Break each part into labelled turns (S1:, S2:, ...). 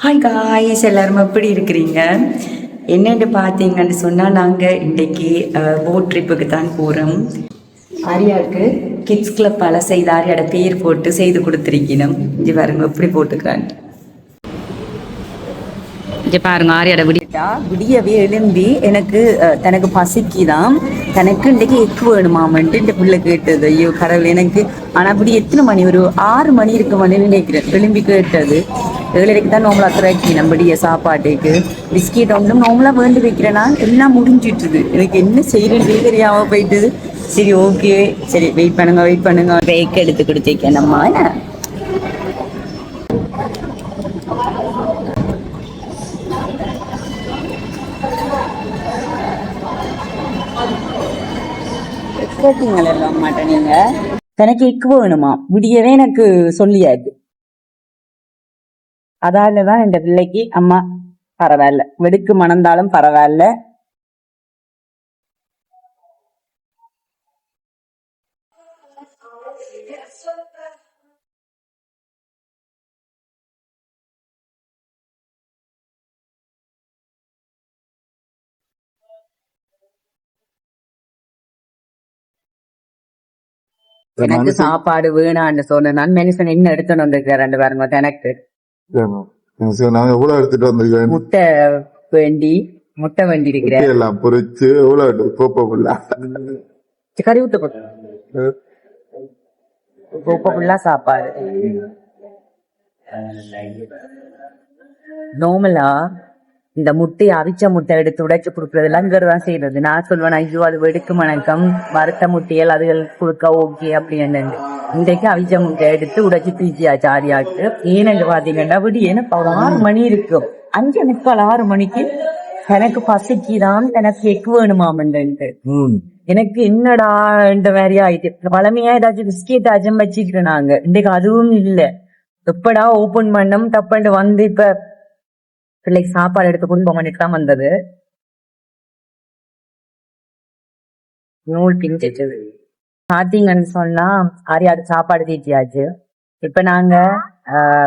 S1: Hi guys, எல்லாரும் எப்படி இருக்கிறீங்க? என்னென்னு பார்த்தீங்கன்னு சொன்னால் நாங்கள் இன்றைக்கி போட் ட்ரிப்புக்கு தான் போகிறோம். ஆரியாவுக்கு கிட்ஸ் கிளப் பல செய்த ஆரியோட பேர் போட்டு செய்து கொடுத்துருக்கணும். இங்கே பாருங்க எப்படி போட்டுக்கிறான். இங்கே பாருங்க ஆரியோட விடியவே எழும்பி எனக்கு தனக்கு பசிக்குதான், தனக்கு இன்றைக்கு எக்கு வேணுமாமன்ட்டு இந்த பிள்ளை கேட்டது. ஐயோ கடவுள் எனக்கு. ஆனால் அப்படி எத்தனை மணி, ஒரு 6 மணி இருக்குமான்னு நினைக்கிறேன். எழும்பி கேட்டது. 7:30 தான் நோம்பலாக திறக்கி நம்முடைய சாப்பாட்டுக்கு பிஸ்கெட் ஒன்றும் நோம்பலாக வேண்டி வைக்கிறேன்னா எல்லாம் முடிஞ்சிட்டுது. எனக்கு என்ன செய்யறேன்னு தெரியாமல் போயிட்டுது. சரி ஓகே, சரி வெயிட் பண்ணுங்க பேக் எடுத்து கொடுத்துருக்கேன் நம்ம. கேட்டீங்களா மாட்டேன் நீங்க? எனக்கு எக்கு வேணுமா விடியவே எனக்கு சொல்லியாது. அதாலதான் இந்த பிள்ளைக்கு அம்மா பரவாயில்ல, வெடுக்கு மணந்தாலும் பரவாயில்ல, எனக்கு சாப்பாடு வேணான்னு சொன்ன நான் மனுஷன் என்ன எடுத்துன்னு வந்திருக்கிறேன் பாருங்க. எனக்கு
S2: எடுத்துட்டு வந்திருக்கேன்.
S1: முட்டை வேண்டி இருக்கிறேன்.
S2: எல்லாம் பொரிச்சு
S1: கறி ஊத்த கோப்பா சாப்பாடு. நோமலா இந்த முட்டையை அவிச்ச முட்டை எடுத்து உடைச்சு கொடுக்கறதெல்லாம் இங்கதான் செய்யறது. நான் சொல்வேன் ஐயோ அது வெடுக்கு வணக்கம், வறுத்த முட்டைகள் அதுகள் கொடுக்க ஓகே அப்படின்னு. இன்றைக்கு அவிச்ச முட்டை எடுத்து உடைச்சு பீச்சியாச்சு ஆரியாக்கு. ஏன்னு பாத்தீங்கன்னா விடியேன்னு 6 மணி இருக்கும். 5:45 6 மணிக்கு எனக்கு பசிக்குதான், எனக்கு எக்கு வேணுமாமன்ட்டு. எனக்கு என்னடா இந்த மாதிரி ஆயிட்டு. பழமையா ஏதாச்சும் பிஸ்கெட் ஆச்சும் வச்சுக்கிட்டு நாங்க இன்றைக்கு அதுவும் இல்லை. எப்படா ஓபன் பண்ணோம் தப்பண்டு வந்து இப்ப பிள்ளைக்கு சாப்பாடு எடுத்து கொண்டு போக தான் வந்தது. நூல் பிஞ்சது பாத்தீங்கன்னு சொன்னா ஆரியாடு சாப்பாடு தீட்டியாச்சு. இப்ப நாங்க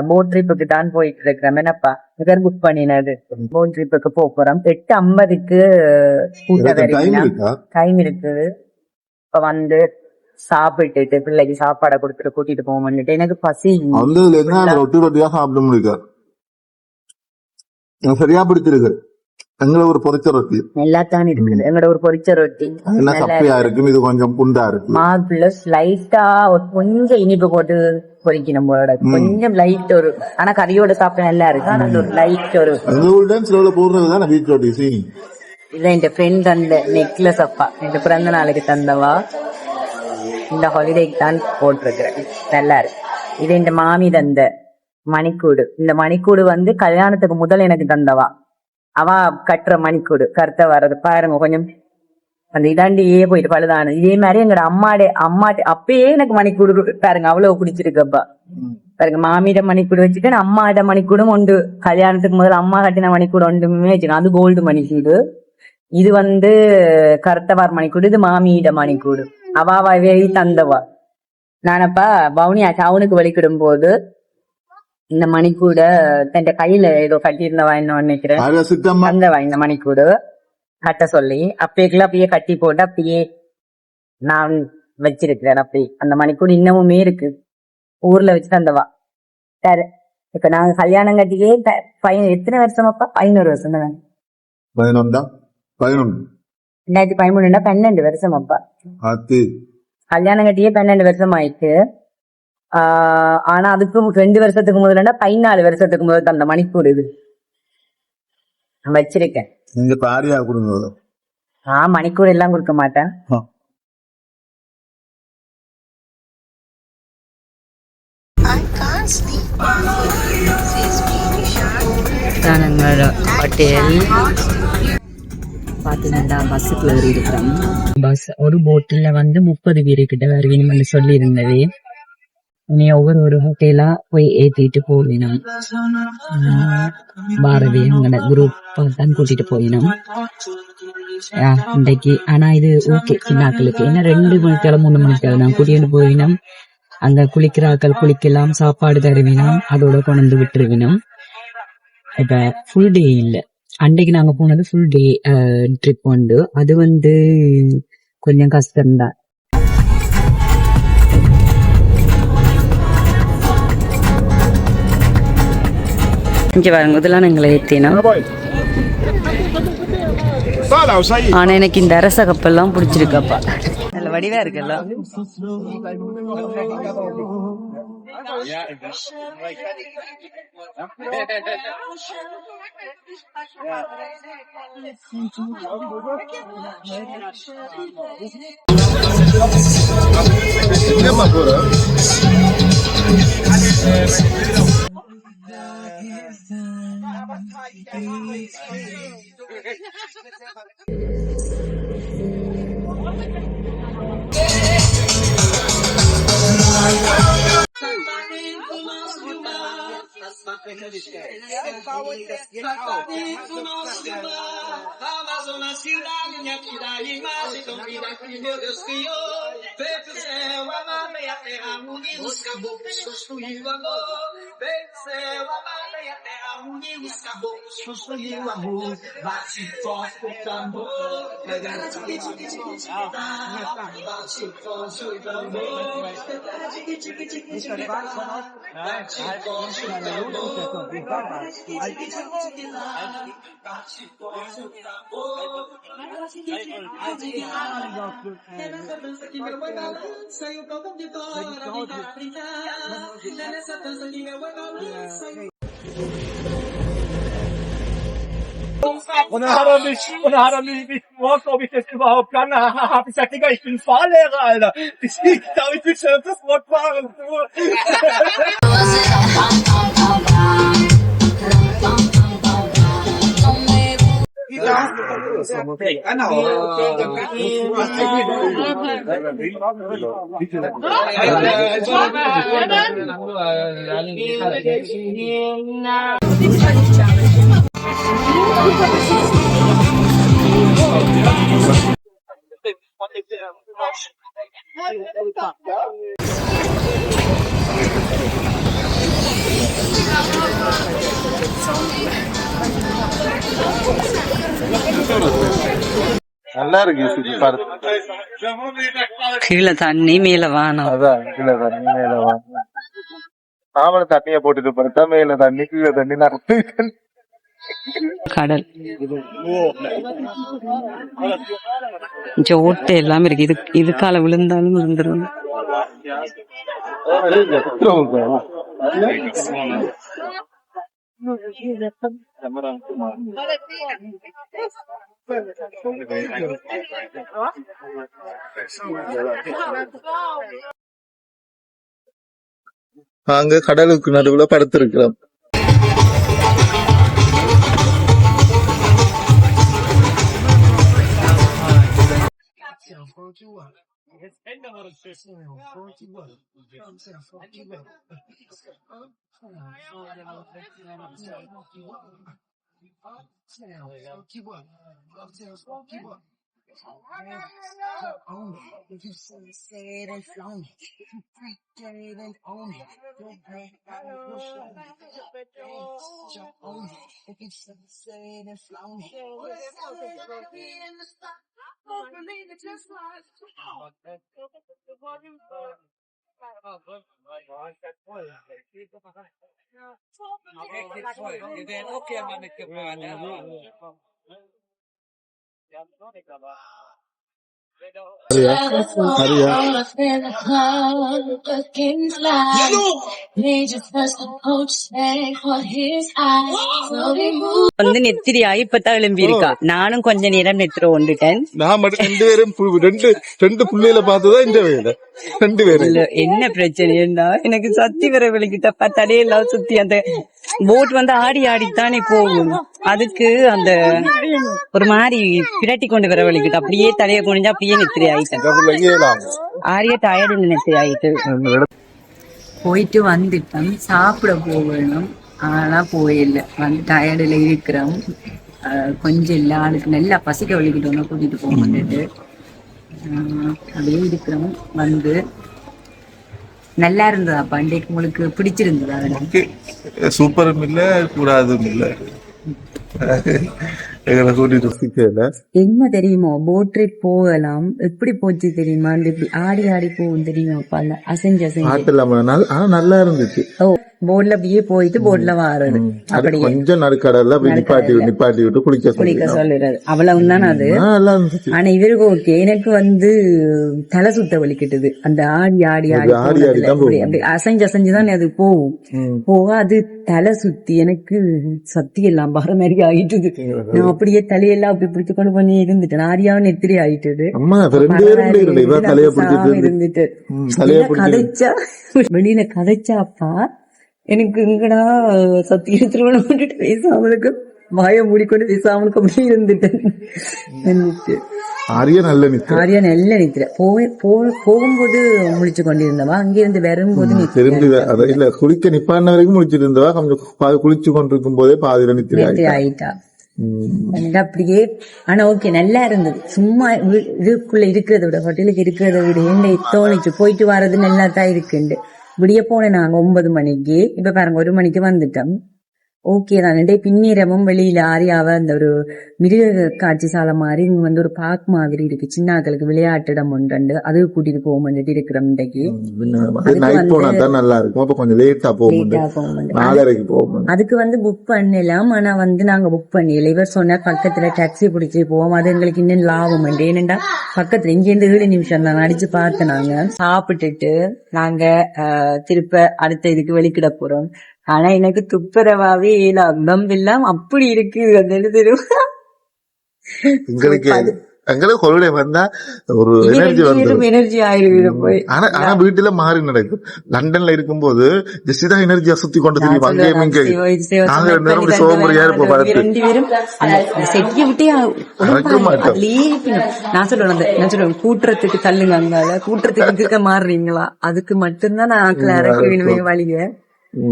S1: போட் ட்ரிப்புக்கு தான் போயிட்டு இருக்கிறோம். என்னப்பா இதர் புக் பண்ணினது போட் ட்ரிப்புக்கு போறோம். 8:50க்கு டைம் இருக்குது. இப்ப வந்து சாப்பிட்டுட்டு பிள்ளைக்கு சாப்பாடை கொடுத்துட்டு கூட்டிட்டு போவோம்னுட்டு எனக்கு பசி
S2: சாப்பிட முடியாது. சரியா பிடிச்சிருக்கு. எங்களை ஒரு பொரிச்ச ரொட்டி
S1: எல்லாத்தான் இருக்குது. எங்களோட ஒரு பொரிச்ச ரொட்டி
S2: சப்பையா இருக்கு, இது கொஞ்சம் புண்டா இருக்கு.
S1: பிளஸ் லைட்டா கொஞ்சம் இனிப்பு போட்டு பொரிக்கணும் போல, கொஞ்சம் லைட் ஒரு. ஆனா கறியோட சாப்பிட நல்லா இருக்கு. ஆனா ஒரு லைட் ஒரு
S2: போடுறதுதான் வீட் ரொட்டி.
S1: இல்ல என் ஃப்ரெண்ட் அந்த நெக்லஸ் அப்பா என் பிறந்த நாளைக்கு தந்தவா, இந்த ஹாலிடேக்கு தான் போட்டிருக்கிறேன். நல்லா இருக்கு. இது இந்த மாமி தந்த மணிக்கூடு. இந்த மணிக்கூடு வந்து கல்யாணத்துக்கு முதல் எனக்கு தந்தவா. அவ கட்டுற மணிக்கூடு கருத்த வர்றது பாருங்க. கொஞ்சம் அந்த இதாண்டியே போயிட்டு பழுதானு. இதே மாதிரி எங்கட அம்மாட்ட அப்பயே எனக்கு மணிக்கூடு பாருங்க அவ்வளவு பிடிச்சிருக்கப்பா. பாருங்க மாமியிட மணிக்கூடு வச்சுட்டு அம்மாட மணிக்கூடும் உண்டு. கல்யாணத்துக்கு முதல்ல அம்மா கட்டின மணிக்கூடு ஒன்றுமே வச்சுக்கணும். அது கோல்டு மணிக்கூடு. இது வந்து கருத்தவார் மணிக்கூடு. இது மாமியிட மணிக்கூடு. அவாவே தந்தவா. நானப்பா பவுனியா டவுனுக்கு வலிக்கிடும் போது இந்த மணிக்கூட தன் கையில ஏதோ கட்டியிருந்தவா என்ன நினைக்கிறேன். தந்தவா இந்த மணிக்கூடு கட்ட சொல்லி அப்படியே கட்டி போட்டு அப்படியே நான் வச்சிருக்கிறேன். அப்படி அந்த மணிக்கூடு இன்னமுமே இருக்கு. ஊர்ல வச்சு தந்தவா. சரி இப்ப நாங்க கல்யாணம் கட்டியே எத்தனை வருஷமாப்பா? 11 வருஷம் தான். 2013 12 வருஷமாப்பா. கல்யாணம் கட்டியே 12 வருஷம் ஆயிடுச்சு. ஆனா அதுக்கு 2 வருஷத்துக்கு முதல்ல 14 வருஷத்துக்கு முதல் அந்த மணிக்கூடு இது வச்சிருக்கேன். மணிக்கூடு எல்லாம் கொடுக்க மாட்டேன். ஹோட்டல் பாத்தீங்கன்னா பஸ்ஸுக்குள்ள ஏறி இருக்கிறோம். பஸ் ஒரு போட்டில் வந்து 30 பேரு கிட்ட வருவீங்கன்னு சொல்லி இருந்தது. இனி ஒவ்வொரு ஹோட்டலா போய் ஏத்திட்டு போயினோம். பாரதி எங்கட குரூப் தான் கூட்டிட்டு போயினோம் இன்றைக்கு. ஆனா இது ஓகே சின்னாக்களுக்கு. ஏன்னா 2 மணிக்கால 3 மணிக்கால நான் கூட்டிட்டு போயினோம். அங்க குளிக்கிற ஆக்கள் குளிக்கலாம், சாப்பாடு தருவினோம், அதோட கொண்டு விட்டுருவினோம். இப்ப ஃபுல் டே இல்ல, அன்றைக்கு நாங்க போனது ஃபுல் டே ட்ரிப் உண்டு. அது கொஞ்சம் கஷ்டம்தான். இங்க பாருங்க, இதெல்லாம் எங்களை ஏத்தினா. ஆனா எனக்கு இந்த அரச கப்பெல்லாம் பிடிச்சிருக்கப்பா, நல்ல வடிவா இருக்குல்ல.
S3: Und dann hat er mich gefragt, ob ich das überhaupt kann. Hab ich gesagt, Digga, ich bin Fahrlehrer, Alter. Ich glaube, ich will schon das Wort fahren.
S2: நல்லா இருக்கு சுத்தி பார்த்து.
S1: கீழே தண்ணி மேல வானம்.
S2: அதான் கீழே தண்ணி மேல வாங்க. நாமளும் தண்ணிய போட்டுட்டு பார்த்தா மேல தண்ணி கீழே தண்ணி நடத்து.
S1: கடல் ஓட்டை எல்லாம் இருக்கு. இதுக்கால விழுந்தாலும் விழுந்துரும்.
S2: நாங்க கடலுக்கு நடுவுல படுத்திருக்கிறோம்.
S1: நெத்திரியாய் இப்பதான் எழும்பி இருக்கா. நானும் கொஞ்ச நேரம் நெத்திர ஒண்டுட்டேன்.
S2: நான் மட்டும் ரெண்டு பேரும் ரெண்டு புள்ளையில பார்த்துதான் இந்த வேலை. ரெண்டு பேரும்
S1: என்ன பிரச்சனைன்னா, எனக்கு சத்தி வர வெளிக்கிட்டப்ப தடையெல்லாம் சுத்தி அந்த போட் ஆடி ஆடித்தானே போகும். அதுக்கு அந்த ஒரு மாதிரி பிரட்டி கொண்டு வர வலிக்கிட்டு அப்படியே தலைய குனிஞ்சா அப்படியே நெத்திரி ஆயிட்டேன். ஆரிய டயர்டு நெத்திரி ஆயிட்டு. போயிட்டு வந்துட்டோம். சாப்பிட போகணும், ஆனா போயிடல. டயர்டுல இருக்கிறோம். கொஞ்சம் இல்ல, ஆளுக்கு நல்லா பசிக்க வலிக்கிட்டோம்னா கூட்டிட்டு போக மாட்டேது. அப்படியே இருக்கிறோம். நல்லா இருந்ததாப்பா இன்றைக்கு உங்களுக்கு பிடிச்சிருந்ததா அதெல்லாம்?
S2: ஓகே, சூப்பரும் இல்ல கூடாதும் இல்ல. எங்களை கூட்டிட்டு சுத்திக்கல.
S1: என்ன தெரியுமோ போட் ட்ரிப் போகலாம், எப்படி போச்சு தெரியுமா, இப்படி ஆடி ஆடி போகும் தெரியுமாப்பா, அந்த அசைஞ்சு அசைஞ்சு.
S2: பாட்டு இல்லாம ஆனா நல்லா இருந்துச்சு.
S1: ஓ, போட்ல அப்படியே போயிட்டு போட்ல வாடுறது, அப்படியே
S2: கொஞ்சம் நடுக்கடல்ல போய் நிப்பாட்டி விட்டு குளிக்க
S1: சொல்லுறது, அவ்வளவுதான் அது.
S2: நல்லா இருந்துச்சு.
S1: ஆனா இவருக்கு ஓகே, எனக்கு வந்து தலை சுத்த வலிக்கிட்டது. அந்த ஆடி ஆடி ஆடி போனதுல அப்படி அசைஞ்சு அசைஞ்சுதான் அது போகும். போக அது தலை சுத்தி எனக்கு சத்தி எல்லாம் வர மாதிரி ஆயிட்டுது. நான் அப்படியே தலையெல்லாம் அப்படி பிடிச்சு கொண்டு பண்ணி இருந்துட்டேன். ஆரியாவும் நெத்திரி ஆயிட்டுது. இருந்துட்டு கதைச்சா வெளியில கதைச்சாப்பா எனக்கு இங்கடா சத்திய திருமணம் பண்ணிட்டு பேசாமலுக்கு வாய மூடிக்கொண்டு பேசாமலுக்கு அப்படியே இருந்துட்டேன்.
S2: ஆரியா நல்ல
S1: நித்திர போகும்போது முழிச்சு கொண்டிருந்தவா, அங்கிருந்து வரும்போது
S2: திரும்பி இல்ல குளிக்க நிப்பான வரைக்கும் முடிச்சிட்டு இருந்தவா, கொஞ்சம் குளிச்சு கொண்டிருக்கும் போதே பாதியில நித்திரை ஆயிட்டா.
S1: அப்படியே. ஆனா ஓகே, நல்லா இருந்தது. சும்மா இதுக்குள்ள இருக்கிறத விட, ஹோட்டலுக்கு இருக்கிறத விட என்ன தோணிச்சு, போயிட்டு வர்றது நல்லா தான் இருக்குண்டு. விடிய போனேன் நாங்க 9 மணிக்கு, இப்ப பாருங்க 1 மணிக்கு வந்துட்டோம். ஓகே தான். பின்னீரமும் வெளியில ஆரியாவ அந்த ஒரு மிருக காட்சி சாலை மாதிரி இங்க வந்து ஒரு பார்க் மாதிரி இருக்கு, சின்னாக்களுக்கு விளையாட்டு இடம் ஒன்று, அது கூட்டிட்டு போகும் இருக்கிறோம். இன்றைக்கு
S2: நல்லா இருக்கும், கொஞ்சம் லேட்டா போகும்,
S1: அதுக்கு வந்து புக் பண்ணலாம். ஆனா வந்து நாங்க புக் பண்ணல. இவர் சொன்ன பக்கத்துல டாக்ஸி பிடிச்சி போவோம், அது எங்களுக்கு இன்னும் லாபம் உண்டு. ஏனெண்டா பக்கத்துல இங்க இருந்து 7 நிமிஷம் தான் அடிச்சு பார்த்து நாங்க சாப்பிட்டுட்டு நாங்க திருப்ப அடுத்த இதுக்கு வெளிக்கிட போறோம். ஆனா எனக்கு துப்புரவாவே இல்லாம அப்படி இருக்கு அந்த
S2: எங்களுக்கு ஹாலிடே வந்தா ஒரு
S1: எனர்ஜி ஆயிரும்.
S2: ஆனா வீட்டுல மாறி நடக்கும். லண்டன்ல இருக்கும்போது ஜெசிதா எனர்ஜியா சுத்தி கொண்டு தெரியும். அங்கே சோம்பரியா இருப்போம்.
S1: நான் சொல்லுவேன் கூட்டுறதுக்கு தள்ளுங்க, அங்கால கூட்டுறதுக்கு இருக்க மாறுறீங்களா, அதுக்கு மட்டும்தான் நான் ஆக்களை இறக்கி வேணுமே வழிய.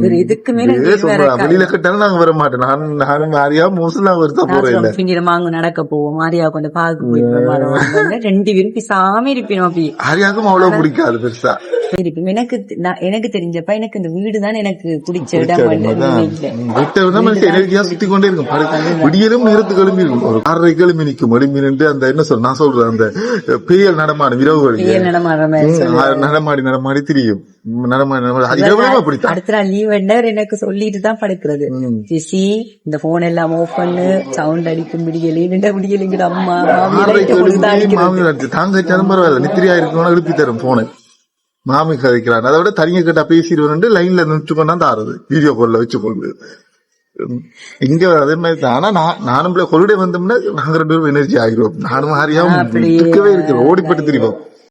S2: வெளியில கட்டாலும் நாங்க வர மாட்டோம். நானும் ஆரியா மோசம்
S1: நாங்க நடக்க போவோம். ஆரியா கொஞ்சம் பார்க்க போயிருப்போம். 2 பேரும் பேசாம இருப்போம். அப்படி
S2: ஆரியாவுக்கும் அவ்வளவு பிடிக்காது பெருசா
S1: இருப்போம். எனக்கு தெரிஞ்சப்ப எனக்கு இந்த வீடுதான் எனக்கு பிடிச்ச இடம்.
S2: எனர்ஜியா சுத்தி கொண்டே இருக்கும். விடியலும் நேரத்து கிளம்பி இருக்கும். ஒரு 6:30 கிளம்பி நிற்கும். எழுப்பிட்டு அந்த என்ன சொல்ற நான் சொல்றேன், அந்த பெயல் நடமாடும் இரவு நடமாடி திரியும்.
S1: அடுத்த நாள் லீவ் எனக்கு சொல்லிட்டு தான் படுக்கிறது. சிசி இந்த போன் எல்லாம் ஓப் பண்ணு, சவுண்ட் அடிக்கும், விடியலிங்கிற அம்மா
S2: தாங்க பரவாயில்ல, நித்திரியா இருக்கணும் எழுப்பி தரும் போன மாமி கதைக்கிறான். அதை விட தனிங்க கிட்ட பேசிடுவோம், லைன்ல நின்று கொண்டாந்து ஆறுது வீடியோ கால்ல வச்சு கொண்டு இங்க அதே மாதிரி தான். ஆனா நானும் ஹாலிடே வந்தோம்னா நாங்க 2 பேரும் எனர்ஜி ஆகிடுவோம். நானும் ஆரியாவும் இருக்கவே இருக்கிறோம், ஓடிப்பட்டு திரிவோம்.